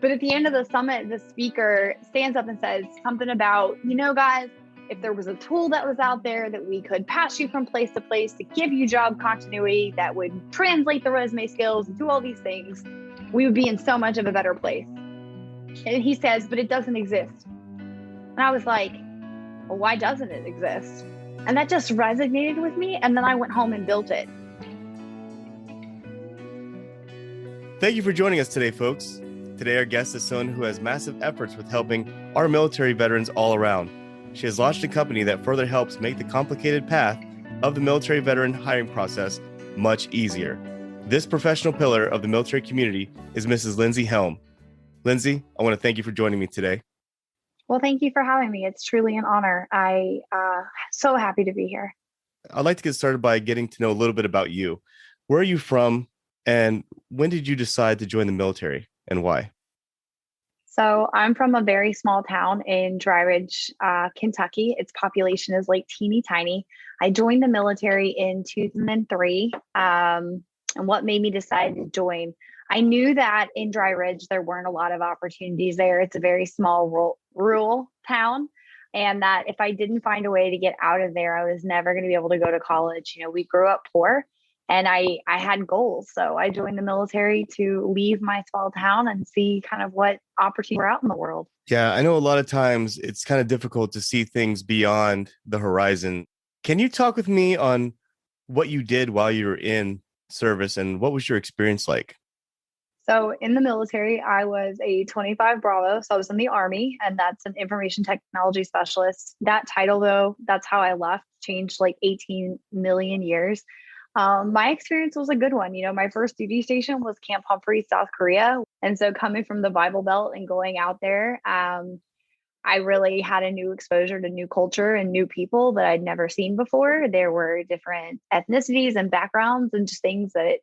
But at the end of the summit, the speaker stands up and says something about, guys, if there was a tool that was out there that we could pass you from place to place to give you job continuity, that would translate the resume skills and do all these things, we would be in so much of a better place. And he says, but it doesn't exist. And I was like, well, why doesn't it exist? And that just resonated with me. And then I went home and built it. Thank you for joining us today, folks. Today, our guest is someone who has massive efforts with helping our military veterans all around. She has launched a company that further helps make the complicated path of the military veteran hiring process much easier. This professional pillar of the military community is Mrs. Lindsay Helm. Lindsay, I want to thank you for joining me today. Well, thank you for having me. It's truly an honor. I'm so happy to be here. I'd like to get started by getting to know a little bit about you. Where are you from, and when did you decide to join the military, and why? So I'm from a very small town in Dry Ridge, Kentucky. Its population is like teeny tiny. I joined the military in 2003. And what made me decide to join? I knew that in Dry Ridge, there weren't a lot of opportunities there. It's a very small rural town. And that if I didn't find a way to get out of there, I was never going to be able to go to college. We grew up poor. And I had goals. So I joined the military to leave my small town and see kind of what opportunities were out in the world. Yeah, I know a lot of times it's kind of difficult to see things beyond the horizon. Can you talk with me on what you did while you were in service and what was your experience like? So in the military, I was a 25 Bravo. So I was in the Army, and that's an information technology specialist. That title, though, that's how I left, changed like 18 million years. My experience was a good one. My first duty station was Camp Humphreys, South Korea. And so coming from the Bible Belt and going out there, I really had a new exposure to new culture and new people that I'd never seen before. There were different ethnicities and backgrounds and just things that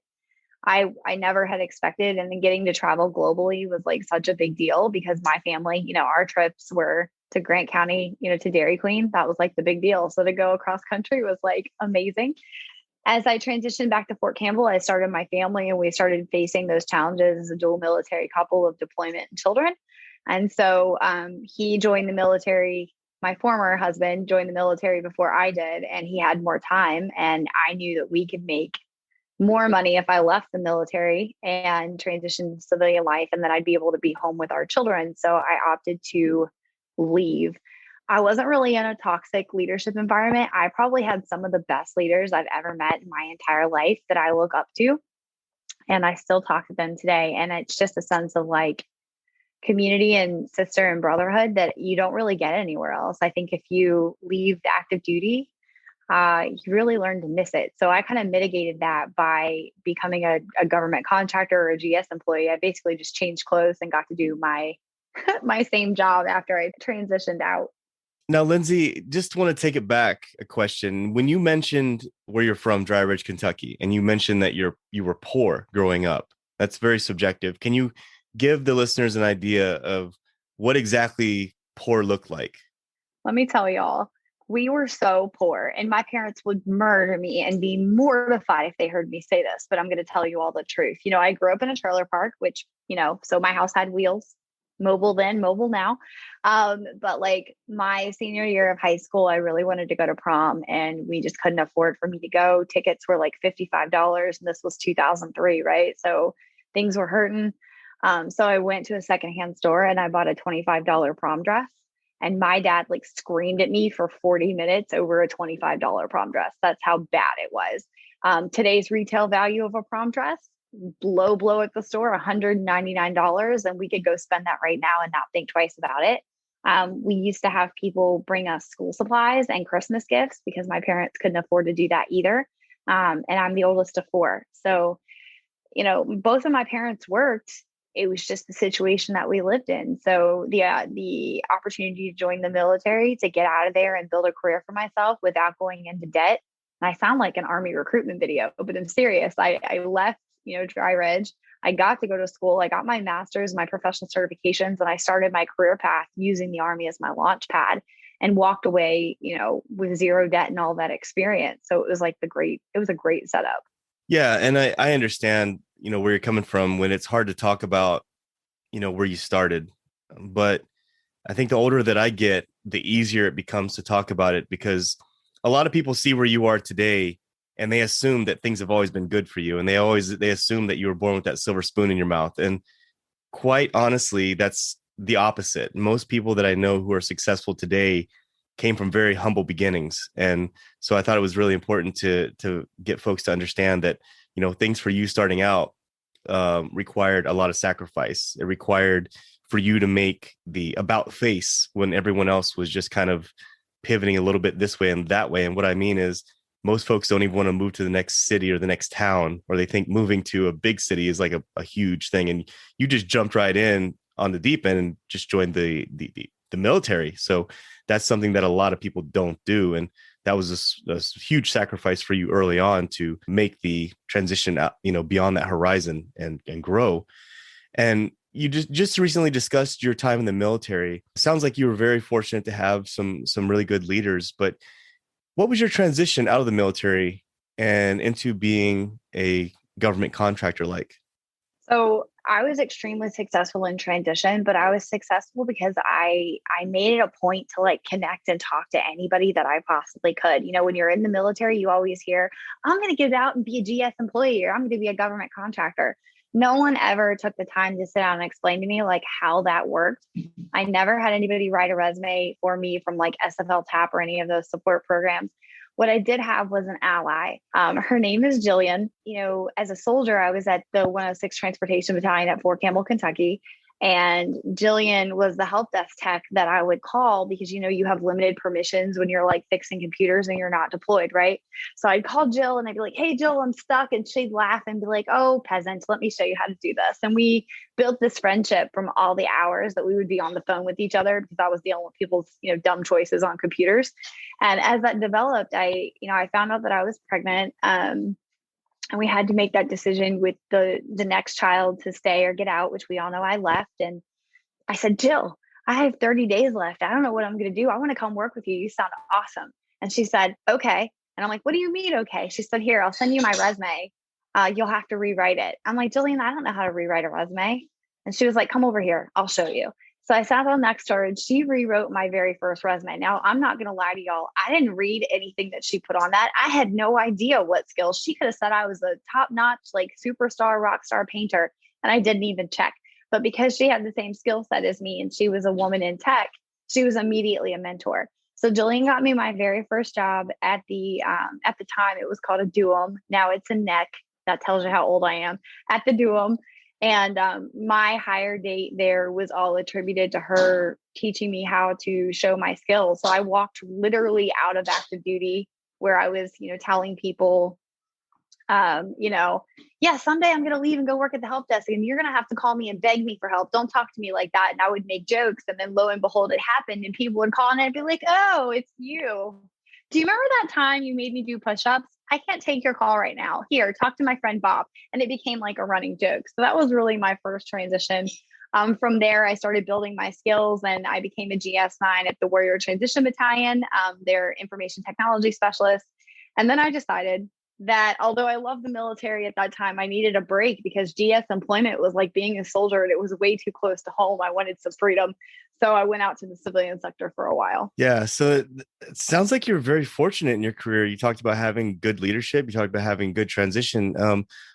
I never had expected. And then getting to travel globally was like such a big deal because my family, our trips were to Grant County, to Dairy Queen. That was like the big deal. So to go across country was like amazing. As I transitioned back to Fort Campbell, I started my family and we started facing those challenges as a dual military couple of deployment and children. And so he joined the military. My former husband joined the military before I did, and he had more time. And I knew that we could make more money if I left the military and transitioned to civilian life, and then I'd be able to be home with our children. So I opted to leave. I wasn't really in a toxic leadership environment. I probably had some of the best leaders I've ever met in my entire life that I look up to. And I still talk to them today. And it's just a sense of like community and sister and brotherhood that you don't really get anywhere else. I think if you leave the active duty, you really learn to miss it. So I kind of mitigated that by becoming a government contractor or a GS employee. I basically just changed clothes and got to do my my same job after I transitioned out. Now, Lindsay, just want to take it back a question. When you mentioned where you're from, Dry Ridge, Kentucky, and you mentioned that you were poor growing up, that's very subjective. Can you give the listeners an idea of what exactly poor looked like? Let me tell y'all, we were so poor, and my parents would murder me and be mortified if they heard me say this, but I'm going to tell you all the truth. I grew up in a trailer park, which, so my house had wheels. Mobile then, mobile now. But like my senior year of high school, I really wanted to go to prom and we just couldn't afford for me to go. Tickets were like $55 and this was 2003, right? So things were hurting. So I went to a secondhand store and I bought a $25 prom dress. And my dad like screamed at me for 40 minutes over a $25 prom dress. That's how bad it was. Today's retail value of a prom dress, blow at the store, $199, and we could go spend that right now and not think twice about it. We used to have people bring us school supplies and Christmas gifts because my parents couldn't afford to do that either. And I'm the oldest of four. So, both of my parents worked. It was just the situation that we lived in. So the opportunity to join the military, to get out of there and build a career for myself without going into debt. And I sound like an Army recruitment video, but I'm serious. I left, Dry Ridge. I got to go to school. I got my master's, my professional certifications, and I started my career path using the Army as my launch pad and walked away, with zero debt and all that experience. So it was like it was a great setup. Yeah. And I understand, where you're coming from when it's hard to talk about where you started. But I think the older that I get, the easier it becomes to talk about it, because a lot of people see where you are today and they assume that things have always been good for you. And they assume that you were born with that silver spoon in your mouth. And quite honestly, that's the opposite. Most people that I know who are successful today came from very humble beginnings. And so I thought it was really important to get folks to understand that, things for you starting out required a lot of sacrifice. It required for you to make the about face when everyone else was just kind of pivoting a little bit this way and that way. And what I mean is, most folks don't even want to move to the next city or the next town, or they think moving to a big city is like a huge thing. And you just jumped right in on the deep end and just joined the military. So that's something that a lot of people don't do. And that was a huge sacrifice for you early on to make the transition out, beyond that horizon and grow. And you just recently discussed your time in the military. Sounds like you were very fortunate to have some really good leaders, but what was your transition out of the military and into being a government contractor like? So I was extremely successful in transition, but I was successful because I made it a point to like connect and talk to anybody that I possibly could. When you're in the military, you always hear, I'm going to get out and be a GS employee, or I'm going to be a government contractor. No one ever took the time to sit down and explain to me like how that worked. I never had anybody write a resume for me from like SFL TAP or any of those support programs. What I did have was an ally. Her name is Jillian. As a soldier, I was at the 106 Transportation Battalion at Fort Campbell, Kentucky. And Jillian was the help desk tech that I would call because, you have limited permissions when you're like fixing computers and you're not deployed, right? So I'd call Jill and I'd be like, hey, Jill, I'm stuck. And she'd laugh and be like, oh, peasant, let me show you how to do this. And we built this friendship from all the hours that we would be on the phone with each other, because that was the only people's, dumb choices on computers. And as that developed, I found out that I was pregnant. And we had to make that decision with the next child to stay or get out, which we all know I left. And I said, Jill, I have 30 days left. I don't know what I'm going to do. I want to come work with you. You sound awesome. And she said, okay. And I'm like, what do you mean? Okay. She said, here, I'll send you my resume. You'll have to rewrite it. I'm like, Jillian, I don't know how to rewrite a resume. And she was like, come over here. I'll show you. So I sat down next to her and she rewrote my very first resume. Now, I'm not going to lie to y'all. I didn't read anything that she put on that. I had no idea what skills. She could have said I was a top-notch, like superstar, rock star painter, and I didn't even check. But because she had the same skill set as me and she was a woman in tech, she was immediately a mentor. So Jillian got me my very first job at the time, it was called a DUM. Now it's a NEC. That tells you how old I am. At the DUM. And my hire date there was all attributed to her teaching me how to show my skills. So I walked literally out of active duty where I was, telling people, yeah, someday I'm going to leave and go work at the help desk and you're going to have to call me and beg me for help. Don't talk to me like that. And I would make jokes. And then lo and behold, it happened and people would call and I'd be like, oh, it's you. Do you remember that time you made me do push-ups? I can't take your call right now. Here, talk to my friend Bob. And it became like a running joke. So that was really my first transition. From there, I started building my skills and I became a GS9 at the Warrior Transition Battalion, their information technology specialist. And then I decided that although I loved the military at that time, I needed a break because GS employment was like being a soldier and it was way too close to home. I wanted some freedom. So I went out to the civilian sector for a while. Yeah. So it sounds like you're very fortunate in your career. You talked about having good leadership. You talked about having good transition.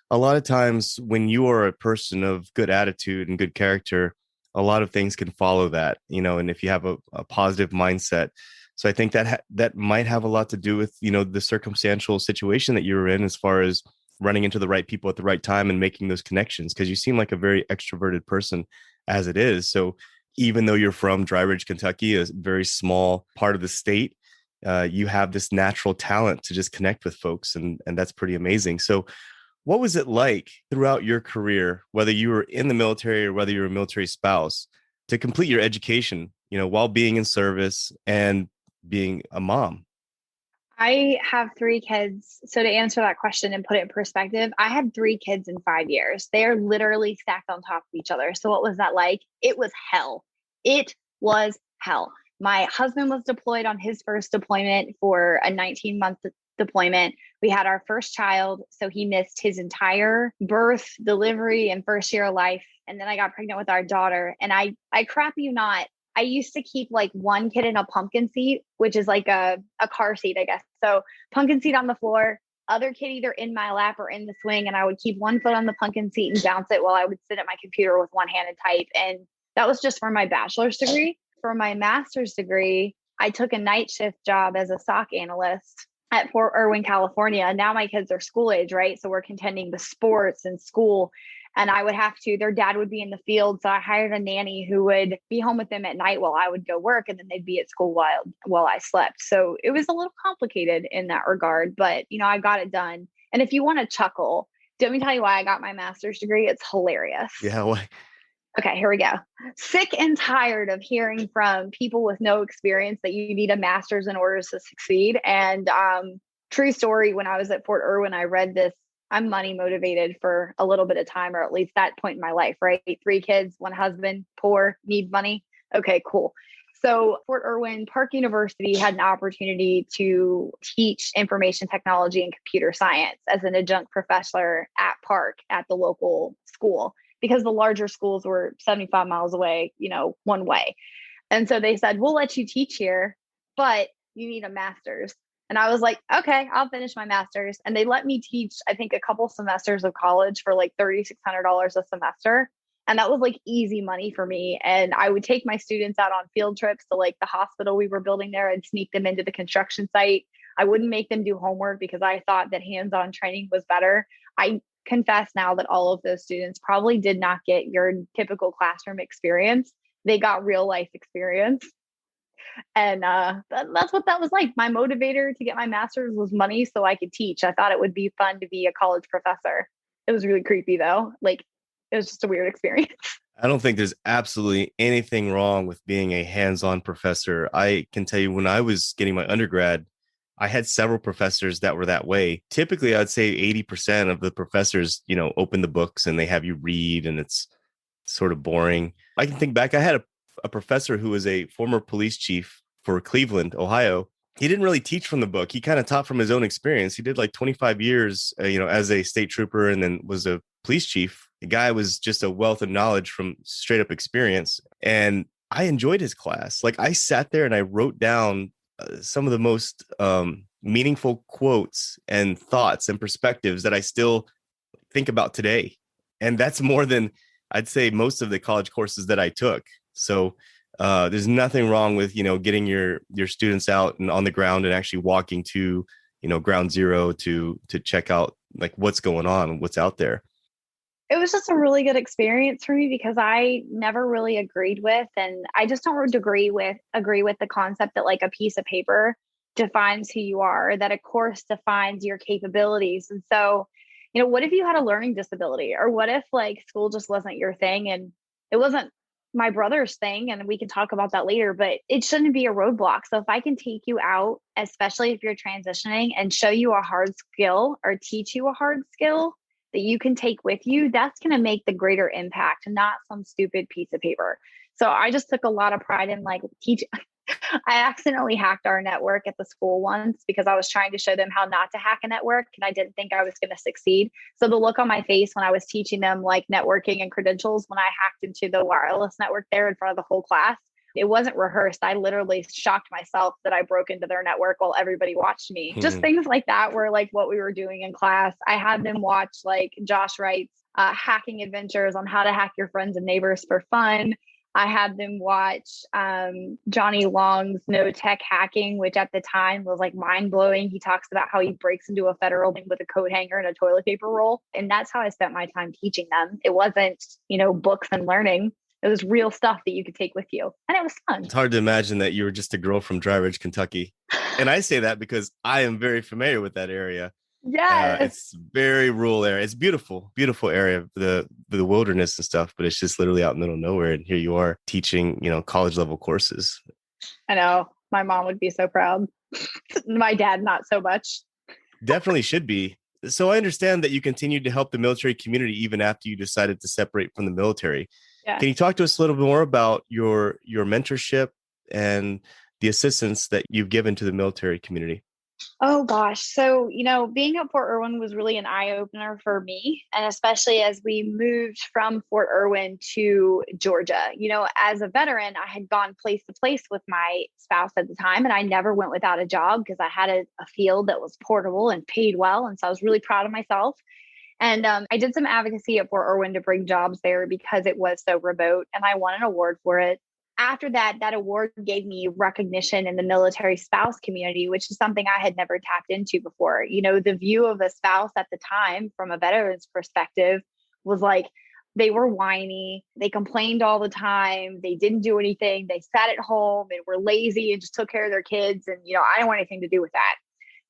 A lot of times when you are a person of good attitude and good character, a lot of things can follow that, and if you have a positive mindset. So I think that that might have a lot to do with, the circumstantial situation that you were in as far as running into the right people at the right time and making those connections, because you seem like a very extroverted person as it is. So even though you're from Dry Ridge, Kentucky, a very small part of the state, you have this natural talent to just connect with folks. And that's pretty amazing. So what was it like throughout your career, whether you were in the military or whether you were a military spouse, to complete your education, while being in service and being a mom? I have 3 kids. So to answer that question and put it in perspective, I had 3 kids in 5 years. They are literally stacked on top of each other. So what was that like? It was hell. It was hell. My husband was deployed on his first deployment for a 19-month deployment. We had our first child. So he missed his entire birth, delivery, and first year of life. And then I got pregnant with our daughter. And I crap you not, I used to keep like one kid in a pumpkin seat, which is like a car seat, I guess. So pumpkin seat on the floor, other kid either in my lap or in the swing. And I would keep one foot on the pumpkin seat and bounce it while I would sit at my computer with one hand and type. And that was just for my bachelor's degree. For my master's degree, I took a night shift job as a SOC analyst at Fort Irwin, California. Now my kids are school age, right? So we're contending the sports and school. And I would have to, their dad would be in the field. So I hired a nanny who would be home with them at night while I would go work. And then they'd be at school while I slept. So it was a little complicated in that regard, but I got it done. And if you want to chuckle, let me tell you why I got my master's degree. It's hilarious. Yeah. Why? Okay, here we go. Sick and tired of hearing from people with no experience that you need a master's in order to succeed. And true story, when I was at Fort Irwin, I read this. I'm money motivated for a little bit of time, or at least that point in my life, right? 3 kids, 1 husband, poor, need money. Okay, cool. So Fort Irwin Park University had an opportunity to teach information technology and computer science as an adjunct professor at Park at the local school, because the larger schools were 75 miles away, one way. And so they said, we'll let you teach here, but you need a master's. And I was like, okay, I'll finish my master's. And they let me teach, I think, a couple semesters of college for like $3,600 a semester. And that was like easy money for me. And I would take my students out on field trips to like the hospital we were building there and sneak them into the construction site. I wouldn't make them do homework because I thought that hands-on training was better. I confess now that all of those students probably did not get your typical classroom experience. They got real life experience. And that's what that was like. My motivator to get my master's was money so I could teach. I thought it would be fun to be a college professor. It was really creepy though. Like, it was just a weird experience. I don't think there's absolutely anything wrong with being a hands-on professor. I can tell you, when I was getting my undergrad, I had several professors that were that way. Typically, I'd say 80% of the professors, open the books and they have you read, and it's sort of boring. I can think back. I had a professor who was a former police chief for Cleveland, Ohio. He didn't really teach from the book. He kind of taught from his own experience. He did like 25 years, as a state trooper, and then was a police chief. The guy was just a wealth of knowledge from straight up experience. And I enjoyed his class. Like, I sat there and I wrote down some of the most meaningful quotes and thoughts and perspectives that I still think about today. And that's more than, I'd say, most of the college courses that I took. So there's nothing wrong with, getting your students out and on the ground and actually walking to, ground zero to check out like what's going on, what's out there. It was just a really good experience for me because I never really agreed with, and I just don't agree with the concept that like a piece of paper defines who you are, that a course defines your capabilities. And so, what if you had a learning disability, or what if like school just wasn't your thing and it wasn't my brother's thing, and we can talk about that later, but it shouldn't be a roadblock. So if I can take you out, especially if you're transitioning, and show you a hard skill or teach you a hard skill that you can take with you, that's going to make the greater impact, not some stupid piece of paper. So I just took a lot of pride in like teaching. I accidentally hacked our network at the school once because I was trying to show them how not to hack a network, and I didn't think I was going to succeed. So the look on my face when I was teaching them like networking and credentials, when I hacked into the wireless network there in front of the whole class, it wasn't rehearsed. I literally shocked myself that I broke into their network while everybody watched me. Just things like that were like what we were doing in class. I had them watch like Josh Wright's hacking adventures on how to hack your friends and neighbors for fun. I had them watch Johnny Long's No Tech Hacking, which at the time was like mind blowing. He talks about how he breaks into a federal thing with a coat hanger and a toilet paper roll. And that's how I spent my time teaching them. It wasn't, books and learning. It was real stuff that you could take with you. And it was fun. It's hard to imagine that you were just a girl from Dry Ridge, Kentucky. And I say that because I am very familiar with that area. Yeah, it's very rural area. It's beautiful area, the wilderness and stuff, but it's just literally out in the middle of nowhere. And here you are teaching, college level courses. I know. My mom would be so proud. My dad, not so much. Definitely should be. So I understand that you continued to help the military community even after you decided to separate from the military. Yeah. Can you talk to us a little bit more about your mentorship and the assistance that you've given to the military community? Oh gosh. So, being at Fort Irwin was really an eye opener for me. And especially as we moved from Fort Irwin to Georgia. As a veteran, I had gone place to place with my spouse at the time, and I never went without a job because I had a field that was portable and paid well. And so I was really proud of myself. And I did some advocacy at Fort Irwin to bring jobs there because it was so remote, and I won an award for it. After that, that award gave me recognition in the military spouse community, which is something I had never tapped into before. The view of a spouse at the time from a veteran's perspective was like they were whiny, they complained all the time, they didn't do anything, they sat at home and were lazy and just took care of their kids. And, I don't want anything to do with that.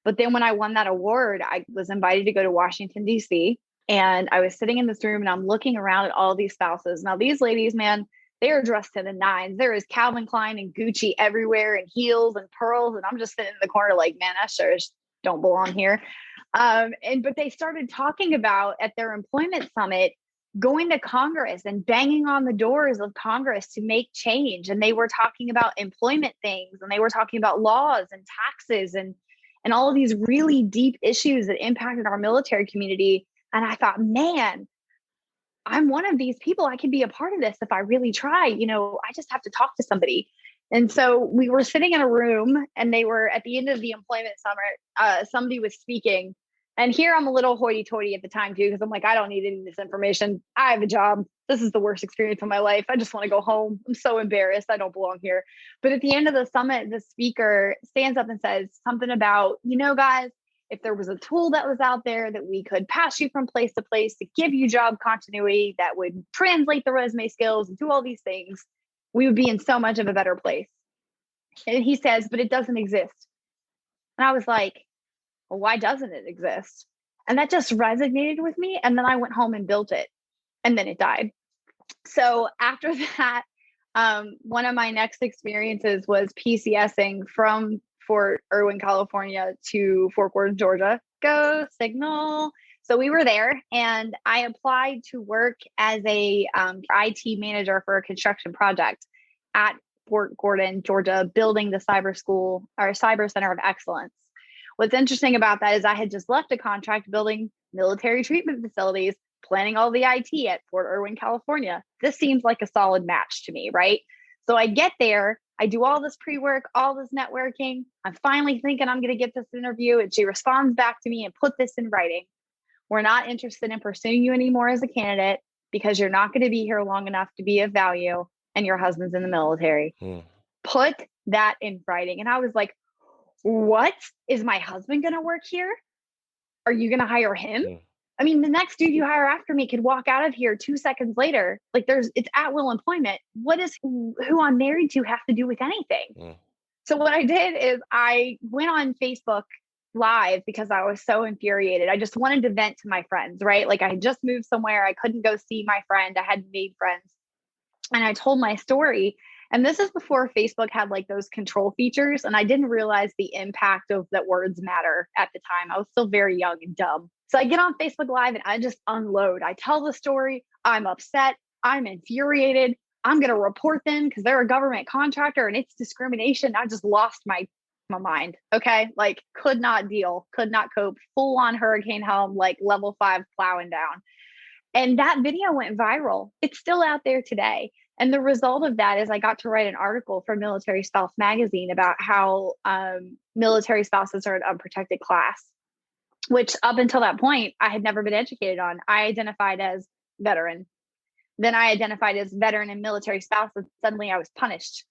But then when I won that award, I was invited to go to Washington, D.C. And I was sitting in this room and I'm looking around at all these spouses. Now, these ladies, man, they are dressed to the nines. There is Calvin Klein and Gucci everywhere and heels and pearls. And I'm just sitting in the corner like, man, I sure don't belong here. But they started talking about at their employment summit, going to Congress and banging on the doors of Congress to make change. And they were talking about employment things, and they were talking about laws and taxes and all of these really deep issues that impacted our military community. And I thought, man, I'm one of these people. I can be a part of this if I really try. I just have to talk to somebody. And so we were sitting in a room, and they were at the end of the employment summer. Somebody was speaking. And here I'm a little hoity-toity at the time too, because I'm like, I don't need any of this information. I have a job. This is the worst experience of my life. I just want to go home. I'm so embarrassed. I don't belong here. But at the end of the summit, the speaker stands up and says something about, guys, if there was a tool that was out there that we could pass you from place to place to give you job continuity, that would translate the resume skills and do all these things, we would be in so much of a better place. And he says, but it doesn't exist. And I was like, well, why doesn't it exist? And that just resonated with me. And then I went home and built it, and then it died. So after that, one of my next experiences was PCSing from Fort Irwin, California to Fort Worth, Georgia. Go Signal. So we were there, and I applied to work as a IT manager for a construction project at Fort Gordon, Georgia, building the cyber school or cyber center of excellence. What's interesting about that is I had just left a contract building military treatment facilities, planning all the IT at Fort Irwin, California. This seems like a solid match to me, right? So I get there, I do all this pre-work, all this networking. I'm finally thinking I'm going to get this interview. And she responds back to me and put this in writing. We're not interested in pursuing you anymore as a candidate because you're not going to be here long enough to be of value, and your husband's in the military. Put that in writing. And I was like, what? Is my husband going to work here? Are you going to hire him? I mean, the next dude you hire after me could walk out of here 2 seconds later. Like it's at will employment. What does who I'm married to have to do with anything? So what I did is I went on Facebook Live because I was so infuriated. I just wanted to vent to my friends, right? Like I had just moved somewhere. I couldn't go see my friend. I hadn't made friends. And I told my story. And this is before Facebook had like those control features. And I didn't realize the impact of that words matter at the time. I was still very young and dumb. So I get on Facebook Live and I just unload. I tell the story. I'm upset. I'm infuriated. I'm going to report them because they're a government contractor and it's discrimination. I just lost my mind. Okay. Like could not deal, could not cope, full on Hurricane Helm, like level 5 plowing down. And that video went viral. It's still out there today. And the result of that is I got to write an article for Military Spouse Magazine about how military spouses are an unprotected class, which up until that point, I had never been educated on. I identified as veteran. Then I identified as veteran and military spouse, and suddenly I was punished.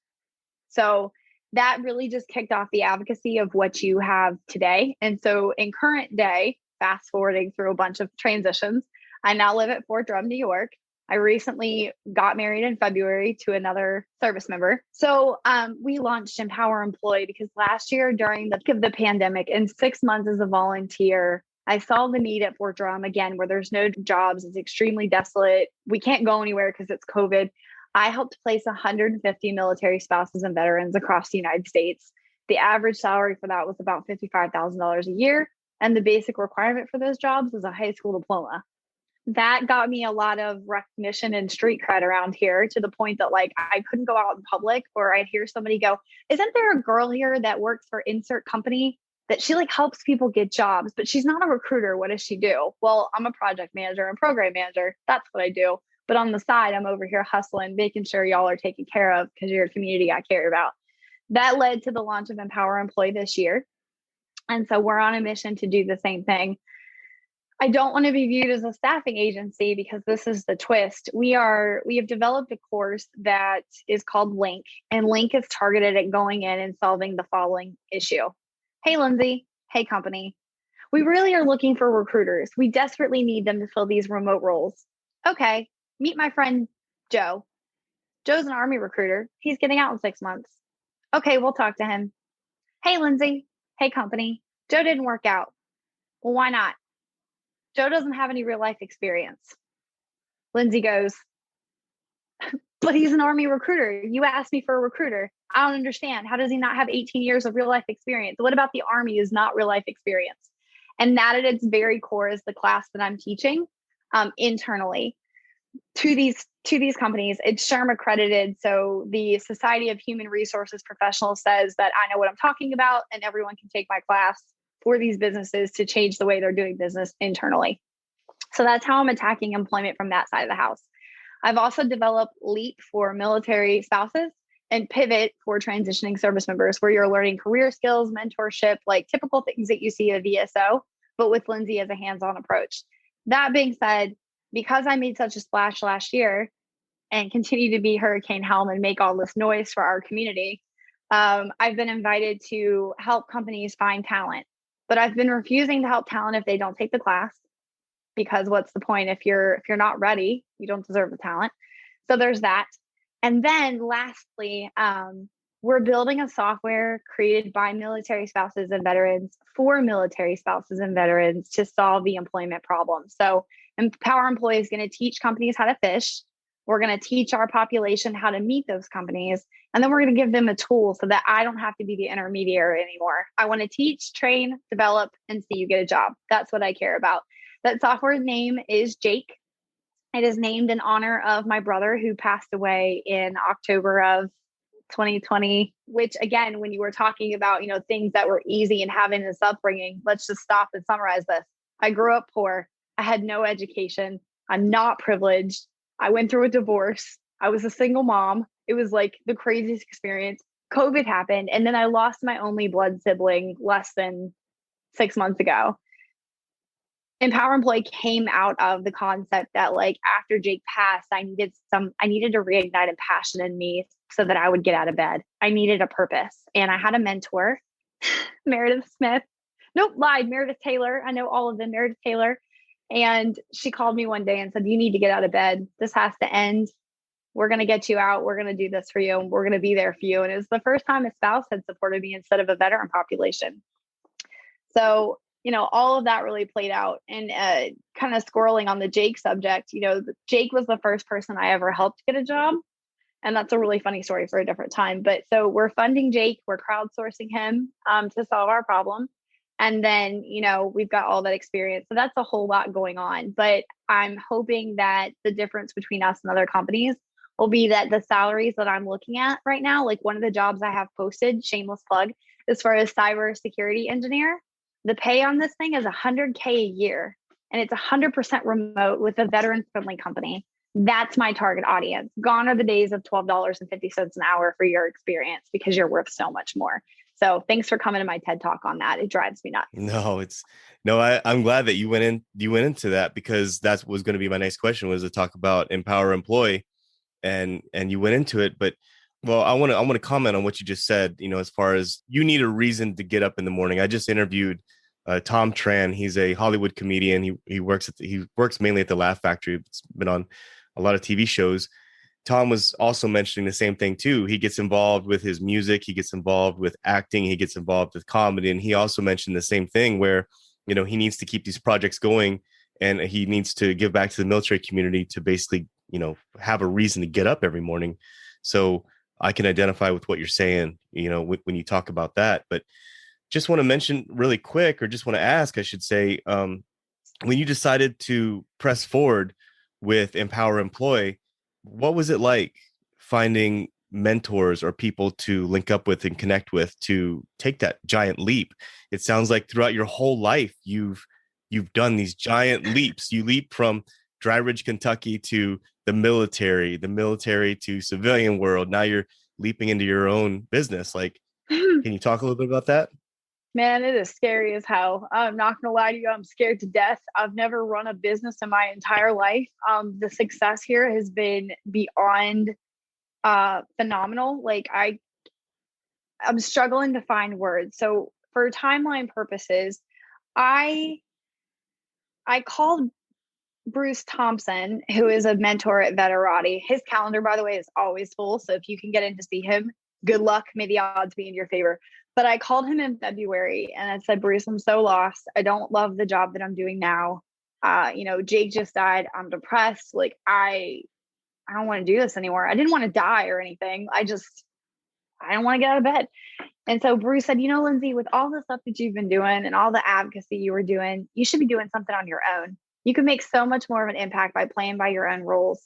So that really just kicked off the advocacy of what you have today. And so in current day, fast forwarding through a bunch of transitions, I now live at Fort Drum, New York. I recently got married in February to another service member. So we launched Empower Employee because last year during the peak of the pandemic, in 6 months as a volunteer, I saw the need at Fort Drum again, where there's no jobs. It's extremely desolate. We can't go anywhere because it's COVID. I helped place 150 military spouses and veterans across the United States. The average salary for that was about $55,000 a year. And the basic requirement for those jobs was a high school diploma. That got me a lot of recognition and street cred around here, to the point that like I couldn't go out in public, or I'd hear somebody go, isn't there a girl here that works for insert company? that she like helps people get jobs, but she's not a recruiter. What does she do? Well, I'm a project manager and program manager. That's what I do. But on the side, I'm over here hustling, making sure y'all are taken care of because you're a community I care about. That led to the launch of Empower Employee this year. And so we're on a mission to do the same thing. I don't want to be viewed as a staffing agency because this is the twist. We have developed a course that is called Link, and Link is targeted at going in and solving the following issue. Hey, Lindsay. Hey, company. We really are looking for recruiters. We desperately need them to fill these remote roles. Okay, meet my friend Joe. Joe's an Army recruiter. He's getting out in 6 months. Okay, we'll talk to him. Hey, Lindsay. Hey, company. Joe didn't work out. Well, why not? Joe doesn't have any real life experience. Lindsay goes, but he's an Army recruiter. You asked me for a recruiter. I don't understand. How does he not have 18 years of real life experience? What about the Army is not real life experience? And that at its very core is the class that I'm teaching internally to these companies. It's SHRM accredited. So the Society of Human Resources Professionals says that I know what I'm talking about and everyone can take my class for these businesses to change the way they're doing business internally. So that's how I'm attacking employment from that side of the house. I've also developed LEAP for military spouses and Pivot for transitioning service members, where you're learning career skills, mentorship, like typical things that you see at VSO, but with Lindsay as a hands-on approach. That being said, because I made such a splash last year and continue to be Hurricane Helm and make all this noise for our community, I've been invited to help companies find talent. But I've been refusing to help talent if they don't take the class, because what's the point if you're not ready? You don't deserve the talent. So there's that. And then lastly, we're building a software created by military spouses and veterans for military spouses and veterans to solve the employment problem. So Empower Employee is going to teach companies how to fish. We're going to teach our population how to meet those companies. And then we're going to give them a tool so that I don't have to be the intermediary anymore. I want to teach, train, develop, and see you get a job. That's what I care about. That software's name is Jake. It is named in honor of my brother who passed away in October of 2020, which again, when you were talking about, things that were easy and having this upbringing, let's just stop and summarize this. I grew up poor. I had no education. I'm not privileged. I went through a divorce. I was a single mom. It was like the craziest experience. COVID happened. And then I lost my only blood sibling less than 6 months ago. Empower Employee came out of the concept that like after Jake passed, I needed to reignite a passion in me so that I would get out of bed. I needed a purpose. And I had a mentor, Meredith Smith. Nope, lied. Meredith Taylor. I know all of them. Meredith Taylor. And she called me one day and said, you need to get out of bed. This has to end. We're going to get you out. We're going to do this for you. And we're going to be there for you. And it was the first time a spouse had supported me instead of a veteran population. So, all of that really played out. And kind of squirreling on the Jake subject, Jake was the first person I ever helped get a job. And that's a really funny story for a different time. But so we're funding Jake. We're crowdsourcing him to solve our problem. And then, we've got all that experience. So that's a whole lot going on. But I'm hoping that the difference between us and other companies will be that the salaries that I'm looking at right now, like one of the jobs I have posted, shameless plug, is for a cybersecurity engineer. The pay on this thing is $100K a year, and it's 100% remote with a veteran-friendly company. That's my target audience. Gone are the days of $12.50 an hour for your experience, because you're worth so much more. So thanks for coming to my TED Talk on that. It drives me nuts. I'm glad that you went into that, because that was going to be my next question, was to talk about Empower Employee, and you went into it. But well, I want to comment on what you just said, as far as you need a reason to get up in the morning. I just interviewed Tom Tran. He's a Hollywood comedian. He works mainly at the Laugh Factory. It's been on a lot of TV shows. Tom was also mentioning the same thing too. He gets involved with his music. He gets involved with acting. He gets involved with comedy. And he also mentioned the same thing where, he needs to keep these projects going, and he needs to give back to the military community to basically, have a reason to get up every morning. So I can identify with what you're saying, when you talk about that. But just want to mention really quick, or just want to ask, I should say, when you decided to press forward with Empower Employee, what was it like finding mentors or people to link up with and connect with to take that giant leap? It sounds like throughout your whole life, you've done these giant leaps. You leap from Dry Ridge, Kentucky to the military to civilian world. Now you're leaping into your own business. Like, can you talk a little bit about that? Man, it is scary as hell. I'm not gonna lie to you, I'm scared to death. I've never run a business in my entire life. The success here has been beyond phenomenal. Like I'm struggling to find words. So for timeline purposes, I I called Bruce Thompson, who is a mentor at Veterati. His calendar, by the way, is always full. So if you can get in to see him, good luck. May the odds be in your favor. But I called him in February and I said, Bruce, I'm so lost. I don't love the job that I'm doing now. Jake just died. I'm depressed. Like I don't want to do this anymore. I didn't want to die or anything. I don't want to get out of bed. And so Bruce said, Lindsay, with all the stuff that you've been doing and all the advocacy you were doing, you should be doing something on your own. You could make so much more of an impact by playing by your own rules.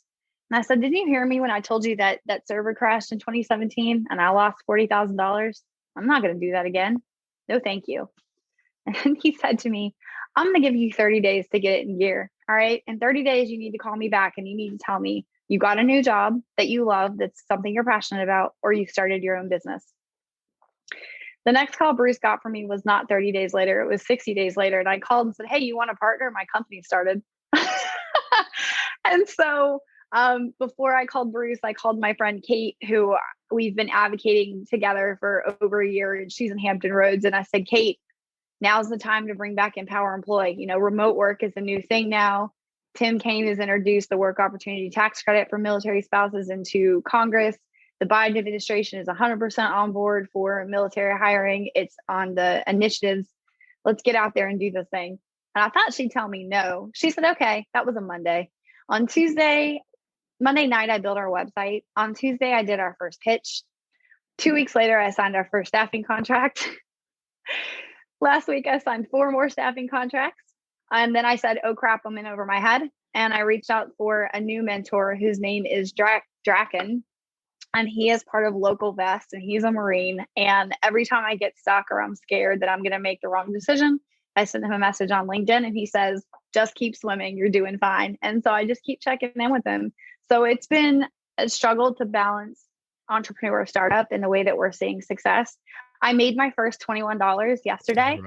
And I said, didn't you hear me when I told you that server crashed in 2017 and I lost $40,000? I'm not going to do that again. No, thank you. And he said to me, I'm going to give you 30 days to get it in gear. All right. In 30 days, you need to call me back and you need to tell me you got a new job that you love, that's something you're passionate about, or you started your own business. The next call Bruce got from me was not 30 days later. It was 60 days later. And I called and said, hey, you want a partner? My company started. And so before I called Bruce, I called my friend Kate, who we've been advocating together for over a year. And she's in Hampton Roads. And I said, Kate, now's the time to bring back Empower Employee. Remote work is a new thing now. Tim Kaine has introduced the work opportunity tax credit for military spouses into Congress. The Biden administration is 100% on board for military hiring. It's on the initiatives. Let's get out there and do this thing. And I thought she'd tell me no. She said, okay, that was a Monday. On Monday night, I built our website. On Tuesday, I did our first pitch. 2 weeks later, I signed our first staffing contract. Last week, I signed 4 more staffing contracts. And then I said, oh crap, I'm in over my head. And I reached out for a new mentor whose name is Draken. And he is part of Local Vest and he's a Marine. And every time I get stuck or I'm scared that I'm going to make the wrong decision, I send him a message on LinkedIn and he says, just keep swimming. You're doing fine. And so I just keep checking in with him. So it's been a struggle to balance entrepreneur startup in the way that we're seeing success. I made my first $21 yesterday.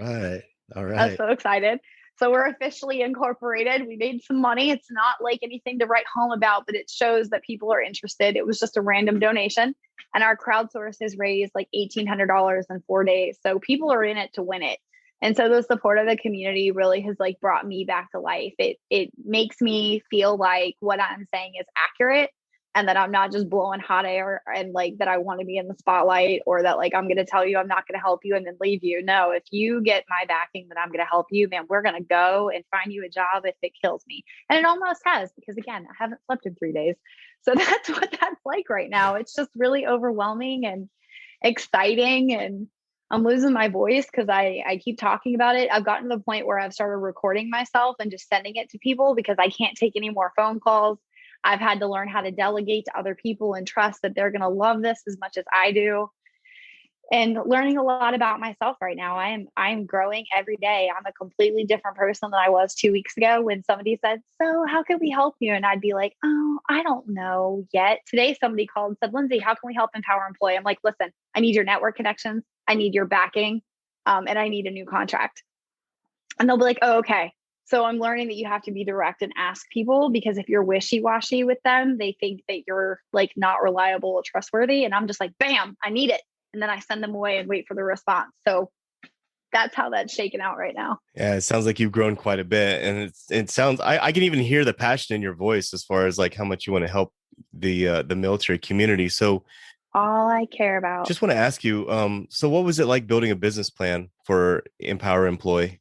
All right. I was so excited. So we're officially incorporated. We made some money. It's not like anything to write home about, but it shows that people are interested. It was just a random donation. And our crowdsource has raised like $1,800 in 4 days. So people are in it to win it. And so the support of the community really has like brought me back to life. It makes me feel like what I'm saying is accurate and that I'm not just blowing hot air and like that I want to be in the spotlight or that like I'm going to tell you I'm not going to help you and then leave you. No, if you get my backing that I'm going to help you, man, we're going to go and find you a job if it kills me. And it almost has, because again, I haven't slept in 3 days. So that's what that's like right now. It's just really overwhelming and exciting, and I'm losing my voice because I keep talking about it. I've gotten to the point where I've started recording myself and just sending it to people because I can't take any more phone calls. I've had to learn how to delegate to other people and trust that they're going to love this as much as I do. And learning a lot about myself right now. I'm growing every day. I'm a completely different person than I was 2 weeks ago when somebody said, so how can we help you? And I'd be like, oh, I don't know yet. Today, somebody called and said, Lindsay, how can we help Empower Employee? I'm like, listen, I need your network connections. I need your backing, and I need a new contract. And they'll be like, oh, okay. So I'm learning that you have to be direct and ask people, because if you're wishy-washy with them, they think that you're like not reliable or trustworthy. And I'm just like, bam, I need it. And then I send them away and wait for the response. So that's how that's shaken out right now. Yeah, it sounds like you've grown quite a bit. And it sounds, I can even hear the passion in your voice as far as like how much you want to help the military community. So all I care about. Just want to ask you, so what was it like building a business plan for Empower Employee?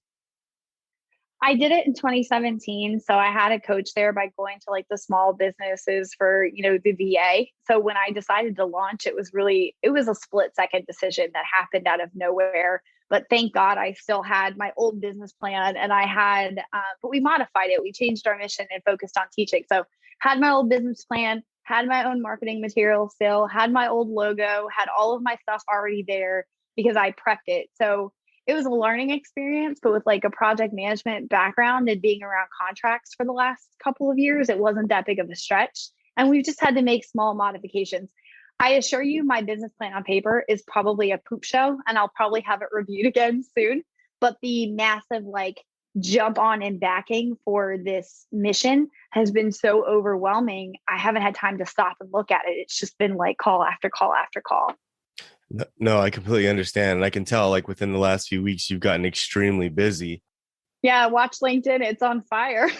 I did it in 2017. So I had a coach there by going to like the small businesses for, the VA. So when I decided to launch, it was a split second decision that happened out of nowhere. But thank God I still had my old business plan, and I had, but we modified it. We changed our mission and focused on teaching. So had my old business plan, had my own marketing material still, had my old logo, had all of my stuff already there because I prepped it. So it was a learning experience, but with like a project management background and being around contracts for the last couple of years, it wasn't that big of a stretch. And we've just had to make small modifications. I assure you, my business plan on paper is probably a poop show, and I'll probably have it reviewed again soon. But the massive like jump on and backing for this mission has been so overwhelming. I haven't had time to stop and look at it. It's just been like call after call after call. No, I completely understand. And I can tell like within the last few weeks, you've gotten extremely busy. Yeah, watch LinkedIn. It's on fire.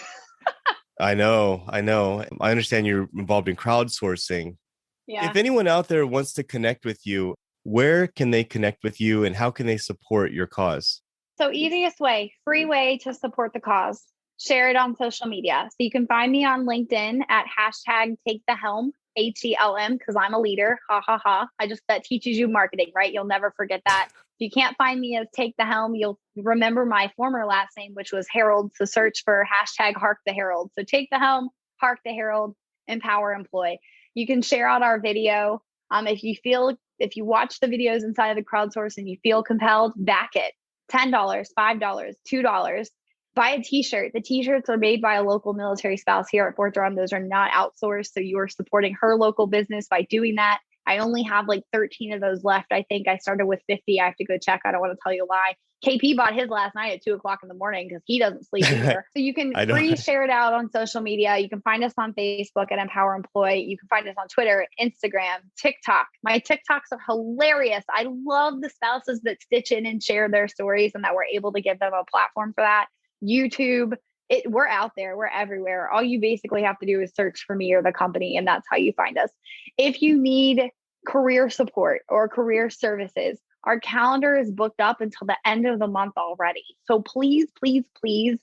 I know. I understand you're involved in crowdsourcing. Yeah. If anyone out there wants to connect with you, where can they connect with you and how can they support your cause? So easiest way, free way to support the cause, share it on social media. So you can find me on LinkedIn at hashtag take the helm, HELM, because I'm a leader. Ha ha ha. That teaches you marketing, right? You'll never forget that. If you can't find me as take the helm, you'll remember my former last name, which was Harold. So search for hashtag hark the Herald. So take the helm, hark the Herald, empower, employ. You can share out our video. If you watch the videos inside of the crowdsource and you feel compelled, back it. $10, $5, $2. Buy a t-shirt. The t-shirts are made by a local military spouse here at Fort Drum. Those are not outsourced. So you are supporting her local business by doing that. I only have like 13 of those left. I think I started with 50. I have to go check. I don't want to tell you a lie. KP bought his last night at 2:00 in the morning because he doesn't sleep either. So you can free share it out on social media. You can find us on Facebook at Empower Employ. You can find us on Twitter, Instagram, TikTok. My TikToks are hilarious. I love the spouses that stitch in and share their stories and that we're able to give them a platform for that. YouTube, we're out there. We're everywhere. All you basically have to do is search for me or the company, and that's how you find us. If you need career support or career services, our calendar is booked up until the end of the month already. So please, please, please,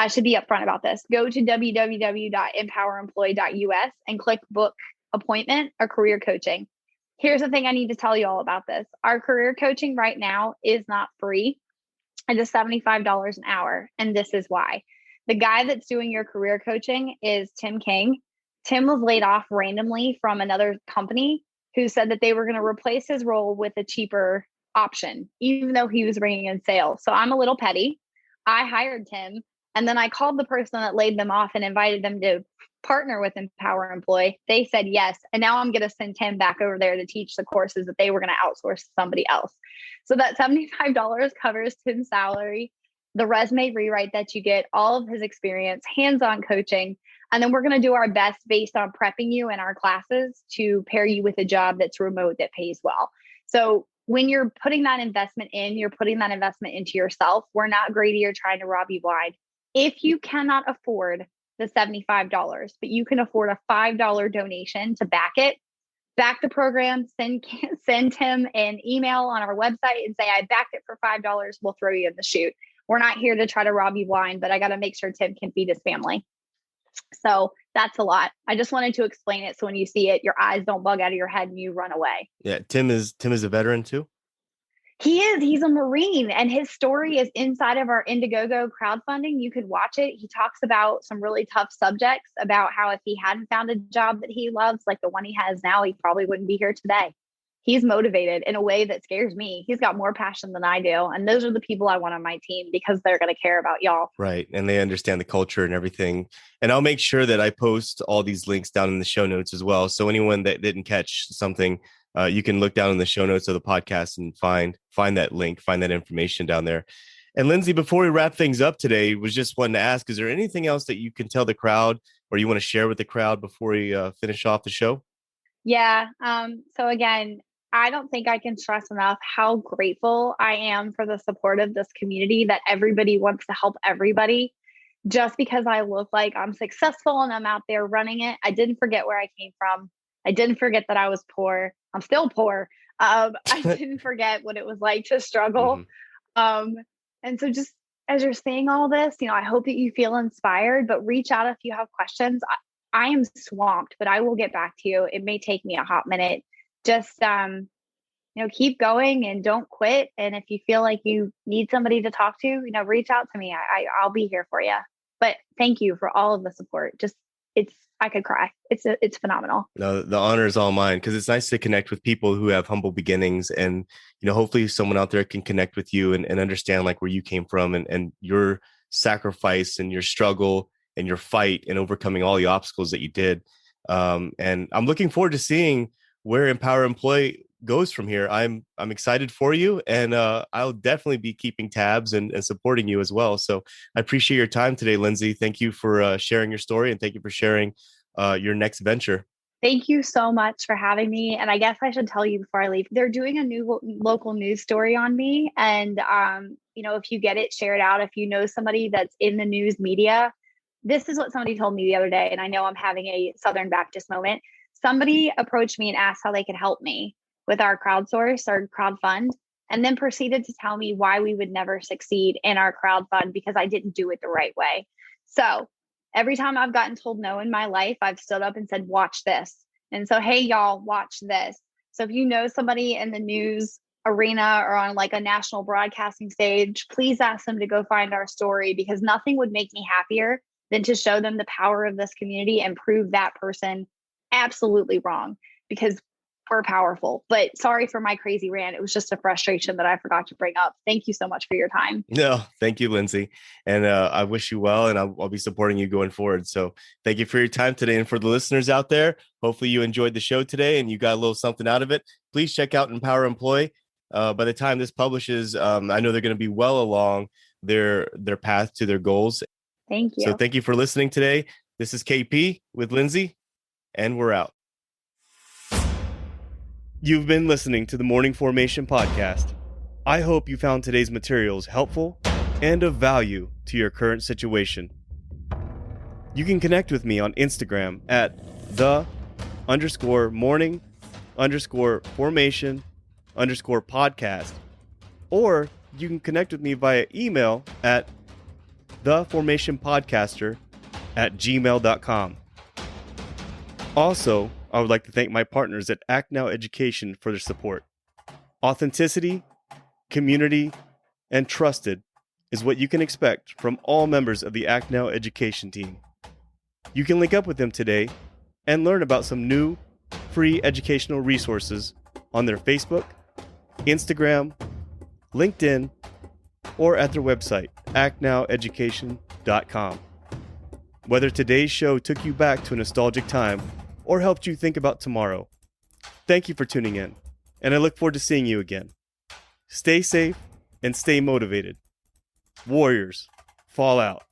I should be upfront about this. Go to www.empoweremployee.us and click book appointment or career coaching. Here's the thing I need to tell you all about this. Our career coaching right now is not free. It is $75 an hour. And this is why. The guy that's doing your career coaching is Tim King. Tim was laid off randomly from another company who said that they were going to replace his role with a cheaper option, even though he was bringing in sales. So I'm a little petty. I hired Tim, and then I called the person that laid them off and invited them to partner with Empower Employ. They said yes. And now I'm going to send Tim back over there to teach the courses that they were going to outsource to somebody else. So that $75 covers Tim's salary, the resume rewrite that you get, all of his experience, hands-on coaching. And then we're going to do our best based on prepping you in our classes to pair you with a job that's remote that pays well. So when you're putting that investment in, you're putting that investment into yourself. We're not greedy or trying to rob you blind. If you cannot afford the $75, but you can afford a $5 donation to back it, back the program, send him an email on our website and say, I backed it for $5. We'll throw you in the chute. We're not here to try to rob you blind, but I got to make sure Tim can feed his family. So that's a lot. I just wanted to explain it so when you see it, your eyes don't bug out of your head and you run away. Yeah, Tim is a veteran too. He is. He's a Marine, and his story is inside of our Indiegogo crowdfunding. You could watch it. He talks about some really tough subjects about how if he hadn't found a job that he loves, like the one he has now, he probably wouldn't be here today. He's motivated in a way that scares me. He's got more passion than I do. And those are the people I want on my team because they're going to care about y'all. Right. And they understand the culture and everything. And I'll make sure that I post all these links down in the show notes as well. So anyone that didn't catch something, you can look down in the show notes of the podcast and find that link, find that information down there. And Lindsay, before we wrap things up today, was just wanting to ask, is there anything else that you can tell the crowd or you want to share with the crowd before we finish off the show? Yeah. So again, I don't think I can stress enough how grateful I am for the support of this community, that everybody wants to help everybody. Just because I look like I'm successful and I'm out there running it, I didn't forget where I came from. I didn't forget that I was poor. I'm still poor. I didn't forget what it was like to struggle. And so just as you're saying all this, I hope that you feel inspired, but reach out if you have questions. I am swamped, but I will get back to you. It may take me a hot minute. Just, keep going and don't quit. And if you feel like you need somebody to talk to, reach out to me. I'll be here for you. But thank you for all of the support. Just I could cry. It's phenomenal. No, the honor is all mine, because it's nice to connect with people who have humble beginnings, and hopefully someone out there can connect with you and understand like where you came from, and your sacrifice and your struggle and your fight and overcoming all the obstacles that you did. And I'm looking forward to seeing where Empower Employee goes from here. I'm excited for you, and I'll definitely be keeping tabs and supporting you as well. So I appreciate your time today, Lindsay. Thank you for sharing your story, and thank you for sharing your next venture. Thank you so much for having me. And I guess I should tell you before I leave, they're doing a new local news story on me. And, if you get it, share it out. If you know somebody that's in the news media, this is what somebody told me the other day. And I know I'm having a Southern Baptist moment. Somebody approached me and asked how they could help me with our crowdsource, our crowdfund, and then proceeded to tell me why we would never succeed in our crowdfund because I didn't do it the right way. So every time I've gotten told no in my life, I've stood up and said, watch this. And so, hey, y'all, watch this. So if you know somebody in the news arena or on like a national broadcasting stage, please ask them to go find our story, because nothing would make me happier than to show them the power of this community and prove that person absolutely wrong, because we're powerful. But sorry for my crazy rant. It was just a frustration that I forgot to bring up. Thank you so much for your time. No, thank you, Lindsay. And I wish you well, and I'll be supporting you going forward. So thank you for your time today. And for the listeners out there, hopefully you enjoyed the show today and you got a little something out of it. Please check out Empower Employee. By the time this publishes, I know they're going to be well along their path to their goals. Thank you. So thank you for listening today. This is KP with Lindsay, and we're out. You've been listening to the Morning Formation Podcast. I hope you found today's materials helpful and of value to your current situation. You can connect with me on Instagram at _morning_formation_podcast, or you can connect with me via email at theformationpodcaster@gmail.com. Also, I would like to thank my partners at Act Now Education for their support. Authenticity, community, and trusted is what you can expect from all members of the Act Now Education team. You can link up with them today and learn about some new free educational resources on their Facebook, Instagram, LinkedIn, or at their website, actnoweducation.com. Whether today's show took you back to a nostalgic time or helped you think about tomorrow, thank you for tuning in, and I look forward to seeing you again. Stay safe and stay motivated. Warriors, fall out.